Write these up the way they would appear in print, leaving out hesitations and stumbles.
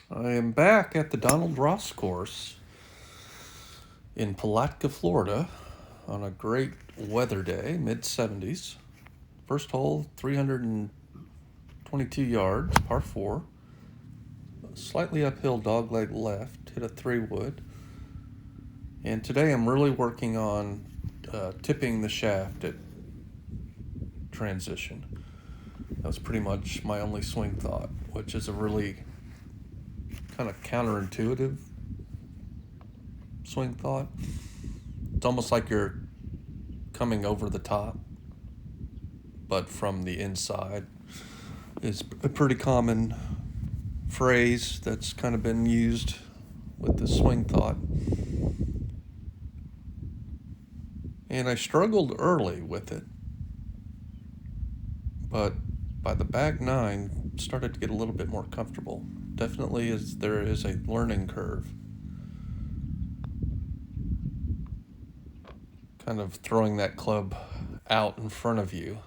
I am back at the Donald Ross course in Palatka, Florida, on a great weather day, mid 70s. First hole, 322 yards, par 4. Slightly uphill dogleg left, hit a 3-wood. And today I'm really working on tipping the shaft at transition. That was pretty much my only swing thought, which is a really kind of counterintuitive swing thought. It's almost like you're coming over the top, but from the inside is a pretty common phrase that's kind of been used with the swing thought. And I struggled early with it, but by the back nine, started to get a little bit more comfortable. Definitely there is a learning curve. Kind of throwing that club out in front of you.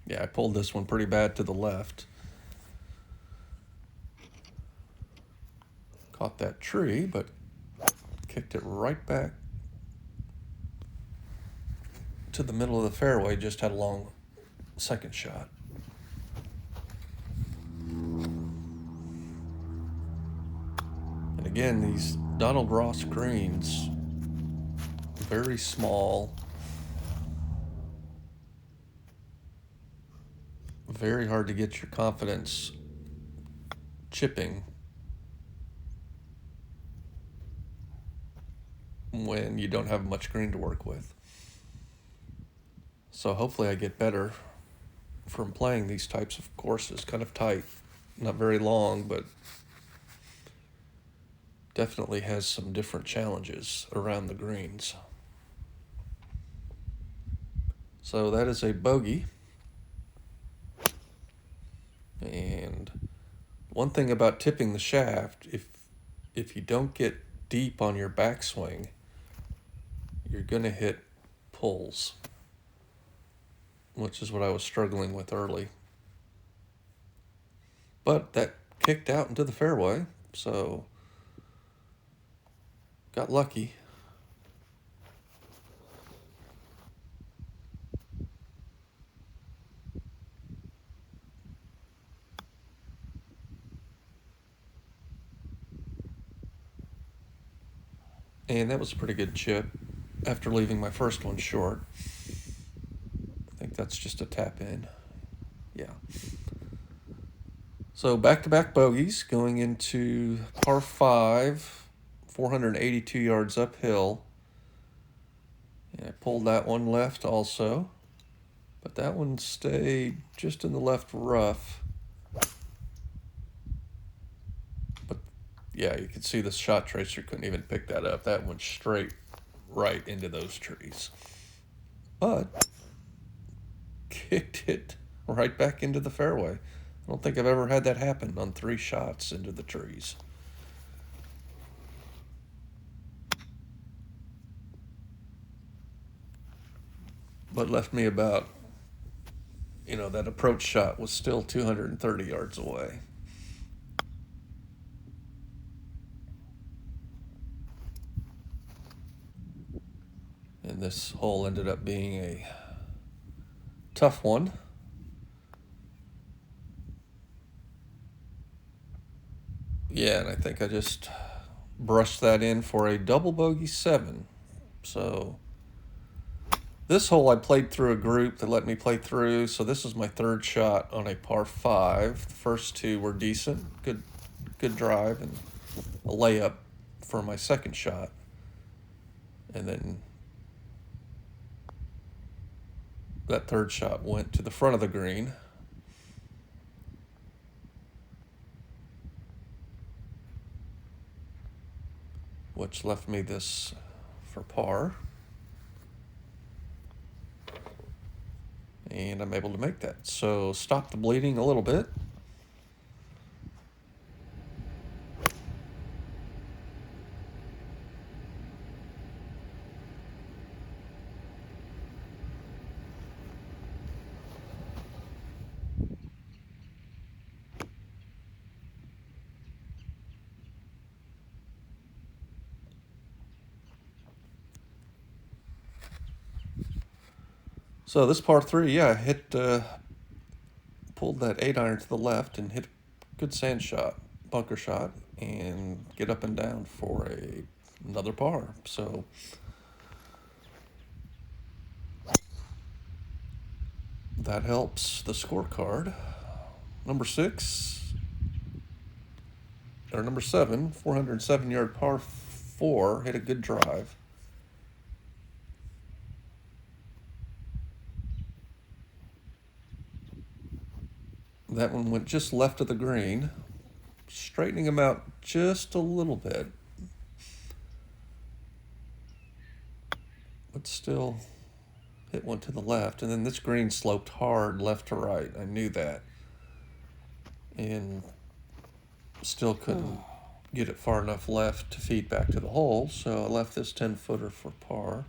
Yeah, I pulled this one pretty bad to the left. Caught that tree, but kicked it right back to the middle of the fairway. Just had a long second shot. And again, these Donald Ross greens, very small, very hard to get your confidence chipping when you don't have much green to work with. So hopefully I get better from playing these types of courses, kind of tight, not very long, but definitely has some different challenges around the greens. So that is a bogey. And one thing about tipping the shaft, if you don't get deep on your backswing, you're going to hit pulls, which is what I was struggling with early. But that kicked out into the fairway, so got lucky. And that was a pretty good chip after leaving my first one short. I think that's just a tap in. Yeah. So back-to-back bogeys going into par 5, 482 yards uphill. And I pulled that one left also, but that one stayed just in the left rough. But yeah, you can see the shot tracer couldn't even pick that up. That went straight right into those trees. But kicked it right back into the fairway. I don't think I've ever had that happen on 3 shots into the trees. But left me about, that approach shot was still 230 yards away. And this hole ended up being a tough one. Yeah, and I think I just brushed that in for a double bogey 7. So this hole I played through a group that let me play through. So this is my third shot on a par 5. The first 2 were decent, good drive, and a layup for my second shot. And then that third shot went to the front of the green. Which left me this for par. And I'm able to make that. So stop the bleeding a little bit. So this par three, yeah, pulled that 8-iron to the left and hit a good sand shot, bunker shot, and get up and down for another par. So that helps the scorecard. Number seven, 407-yard par four, hit a good drive. That one went just left of the green, straightening him out just a little bit, but still hit one to the left. And then this green sloped hard left to right. I knew that. And still couldn't get it far enough left to feed back to the hole, so I left this 10-footer for par.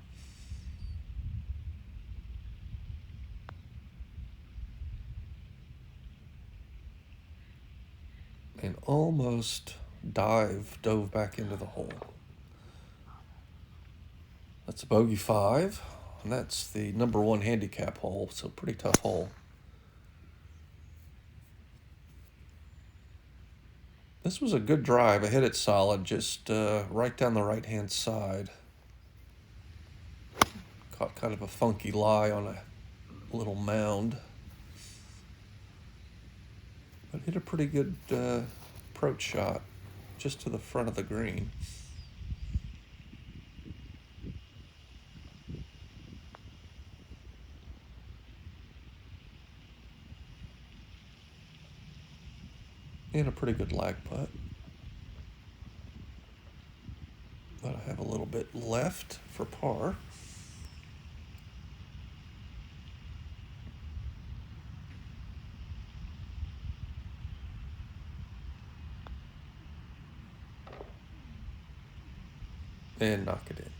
And almost dove back into the hole. That's a bogey 5, and that's the number 1 handicap hole, so pretty tough hole. This was a good drive. I hit it solid, just right down the right-hand side. Caught kind of a funky lie on a little mound. But hit a pretty good approach shot just to the front of the green. And a pretty good lag putt. But I have a little bit left for par. And knock it in.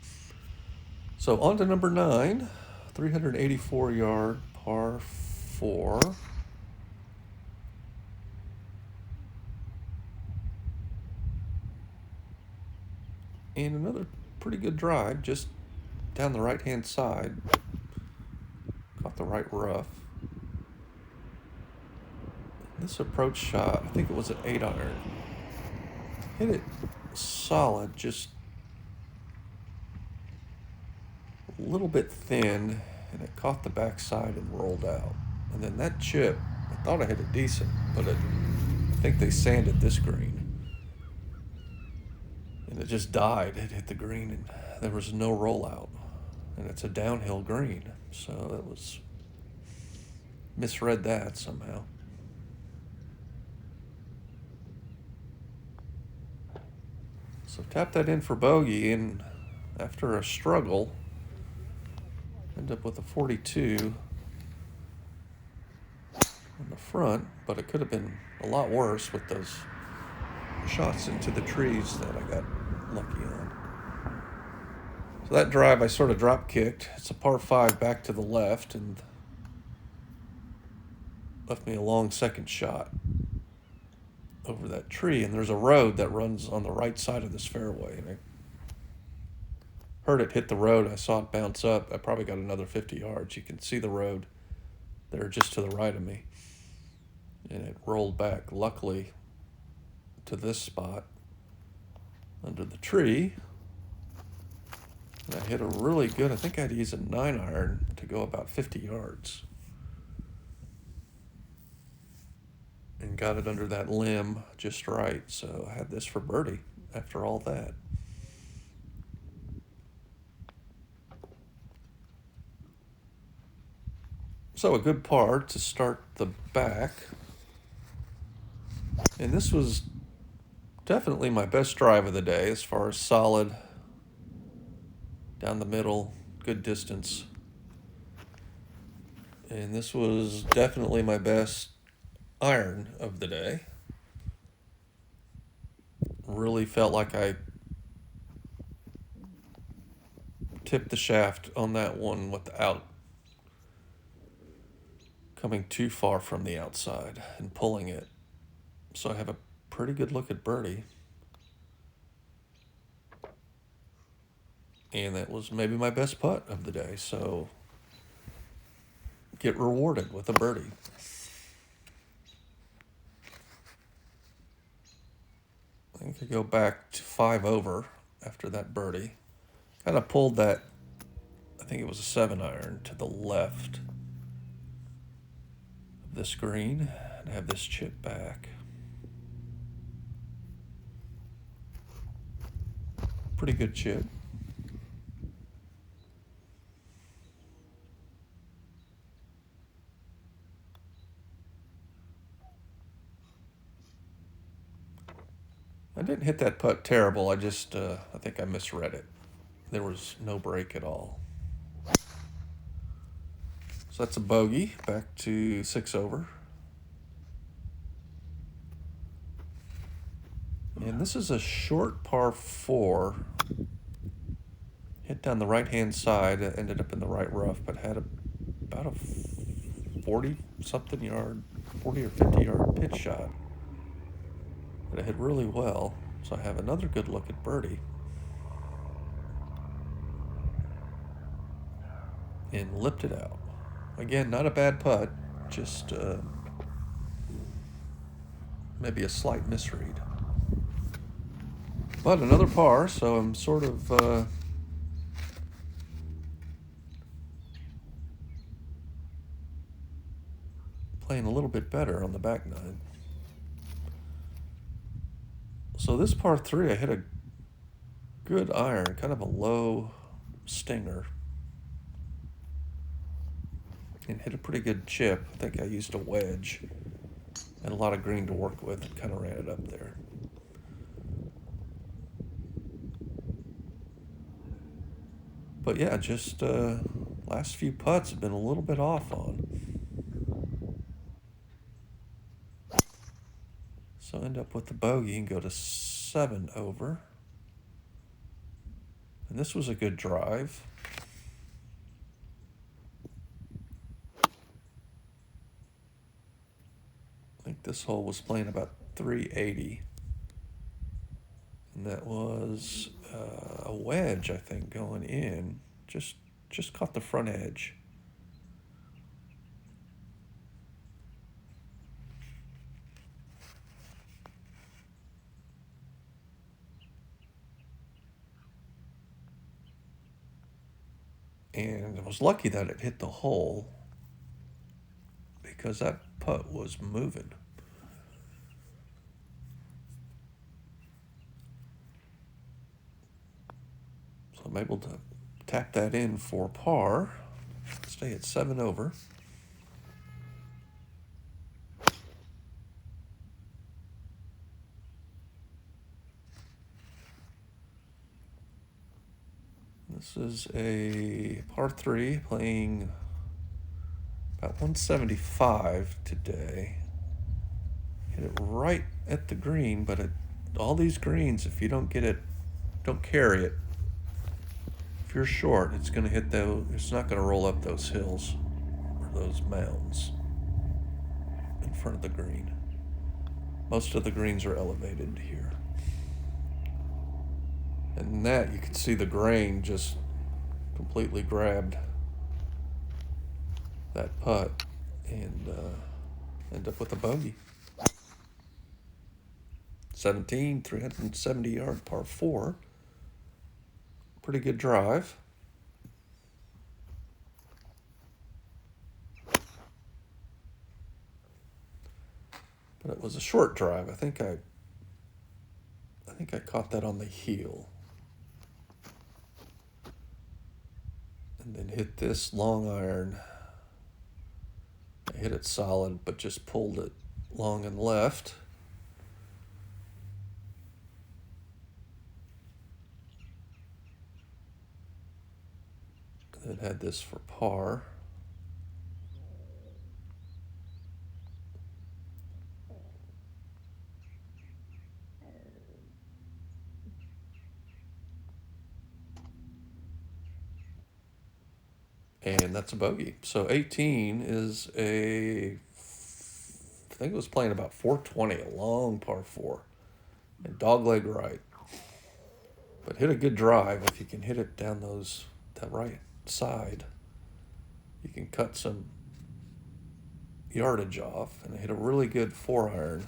So on to number 9, 384-yard par 4. And another pretty good drive, just down the right-hand side. Caught the right rough. This approach shot, I think it was an 8-iron. Hit it solid, just a little bit thin, and it caught the backside and rolled out. And then that chip, I thought I hit it decent, but I think they sanded this green. And it just died. It hit the green, and there was no rollout. And it's a downhill green, so it was misread that somehow. So tap that in for bogey, and after a struggle, end up with a 42 on the front, but it could have been a lot worse with those shots into the trees that I got lucky on. So that drive I sort of drop kicked. It's a par 5 back to the left and left me a long second shot over that tree. And there's a road that runs on the right side of this fairway. And I heard it hit the road. I saw it bounce up. I probably got another 50 yards. You can see the road there just to the right of me. And it rolled back, luckily, to this spot under the tree. And I hit a really good, I think I'd use a 9-iron to go about 50 yards. And got it under that limb just right. So I had this for birdie after all that. So a good par to start the back. And this was definitely my best drive of the day as far as solid, down the middle, good distance. And this was definitely my best iron of the day. Really felt like I tipped the shaft on that one without coming too far from the outside and pulling it. So I have a pretty good look at birdie. And that was maybe my best putt of the day. So get rewarded with a birdie. I think I go back to 5 over after that birdie. Kind of pulled that, I think it was a 7-iron to the left of this green and have this chip back. Pretty good chip. I didn't hit that putt terrible. I just, I think I misread it. There was no break at all. So that's a bogey, back to 6 over. And this is a short par 4. Hit down the right-hand side, ended up in the right rough, but had about a 40-something yard, 40 or 50-yard pitch shot that I hit really well. So I have another good look at birdie. And lipped it out. Again, not a bad putt, just maybe a slight misread. But another par, so I'm sort of playing a little bit better on the back nine. So this par 3, I hit a good iron, kind of a low stinger, and hit a pretty good chip. I think I used a wedge and a lot of green to work with and kind of ran it up there. But yeah, just last few putts have been a little bit off on. So end up with the bogey and go to 7 over. And this was a good drive. I think this hole was playing about 380. And that was a wedge, I think, going in. Just caught the front edge. And I was lucky that it hit the hole because that putt was moving. So I'm able to tap that in for par. Stay at 7 over. This is a par 3 playing about 175 today. Hit it right at the green, but all these greens, if you don't get it, don't carry it. If you're short, it's going to hit those. It's not going to roll up those hills or those mounds in front of the green. Most of the greens are elevated here. And in that, you can see the grain just completely grabbed that putt and end up with a bogey. 17, 370-yard par 4. Pretty good drive. But it was a short drive. I think I caught that on the heel. And then hit this long iron. I hit it solid, but just pulled it long and left. And then had this for par. And that's a bogey. So 18 is I think it was playing about 420, a long par 4. And dogleg right. But hit a good drive. If you can hit it down that right side, you can cut some yardage off, and I hit a really good 4-iron.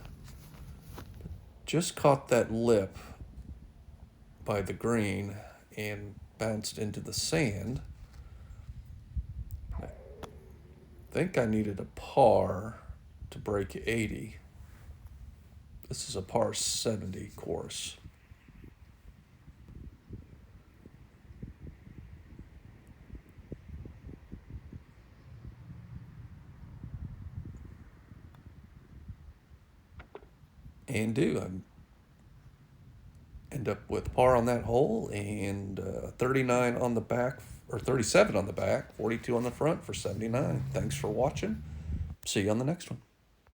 Just caught that lip by the green and bounced into the sand. I think I needed a par to break 80. This is a par 70 course. And I end up with par on that hole and 39 on the back, or 37 on the back, 42 on the front for 79. Thanks for watching. See you on the next one.